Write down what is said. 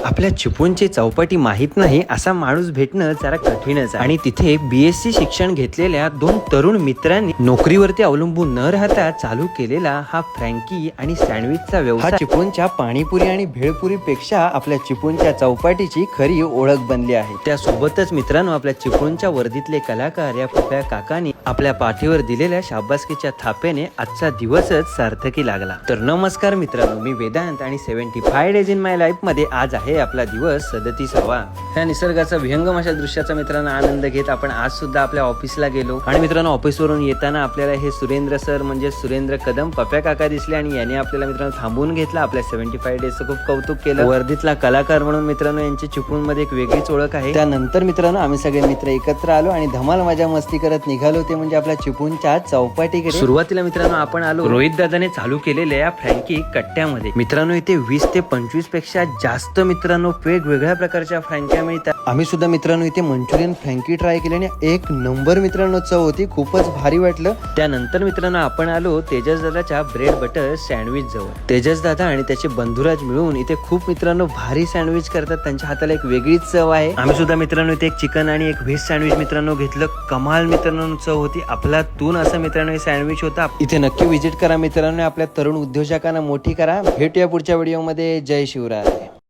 आपल्या चिपळूणची चौपाटी माहित नाही असा माणूस भेटणं जरा कठीणच आहे। आणि तिथे BSc शिक्षण घेतलेल्या दोन तरुण मित्रांनी नोकरीवरती अवलंबून न राहता चालू केलेला हा फ्रँकी आणि सँडविचचा व्यवसाय चिपळूणच्या पाणीपुरी आणि भेळपुरी पेक्षा आपल्या चिपळूणच्या चौपाटीची खरी ओळख बनली आहे। त्यासोबतच मित्रांनो, आपल्या चिपळूणच्या वर्दीतले कलाकार या पप्या काकांनी आपल्या पाठीवर दिलेल्या शाबासकीच्या थाप्याने आजचा दिवसच सार्थकी लागला। तर नमस्कार मित्रांनो, मी वेदांत आणि 75 डेज इन माय लाईफ मध्ये आज आहे आपला दिवस 37वा। ह्या निसर्गाचा विहंगम अशा दृश्याचा मित्रांनो आनंद घेत आपण आज सुद्धा आपल्या ऑफिसला गेलो आणि मित्रांनो ऑफिसवरून येताना आपल्याला हे सुरेंद्र सर म्हणजे सुरेंद्र कदम पप्या काका दिसले आणि याने आपल्याला मित्रांनो थांबवून घेतला। आपल्या 75 डेजचं खूप कौतुक केलं। वर्दीतला कलाकार म्हणून मित्रांनो यांची चिपळूणमध्ये एक वेगळीच ओळख आहे। त्यानंतर मित्रांनो आम्ही सगळे मित्र एकत्र आलो आणि धमाल मजा मस्ती करत निघालो ते म्हणजे आपल्या चिपळूणच्या चौपाटीकडे। सुरुवातीला मित्रांनो आपण आलो रोहित दादाने चालू केलेल्या या फ्रँकी कट्ट्यामध्ये। मित्रांनो इथे 20 ते 25 पेक्षा जास्त मित्रांनो वेगवेगळ्या प्रकारच्या फ्रँक्या मिळतात। आम्ही सुद्धा मित्रांनो इथे मंचुरियन फ्रँकी ट्राय केल्याने एक नंबर मित्रांनो चव होती, खूपच भारी वाटलं। त्यानंतर मित्रांनो आपण आलो तेजस दादाच्या ब्रेड बटर सँडविच जवळ। तेजस दादा आणि त्याचे बंधुराज मिळून इथे खूप मित्रांनो भारी सँडविच करतात, त्यांच्या हाताला एक वेगळीच चव आहे। आम्ही सुद्धा मित्रांनो इथे एक चिकन आणि एक व्हेज सँडविच मित्रांनो घेतलं, कमाल मित्रांनो चव होती, आपला तून असं मित्रांनो हे सँडविच होता। इथे नक्की व्हिजिट करा मित्रांनो, आपल्या तरुण उद्योजकांना मोठी करा। भेटूया पुढच्या व्हिडिओमध्ये। जय शिवराय।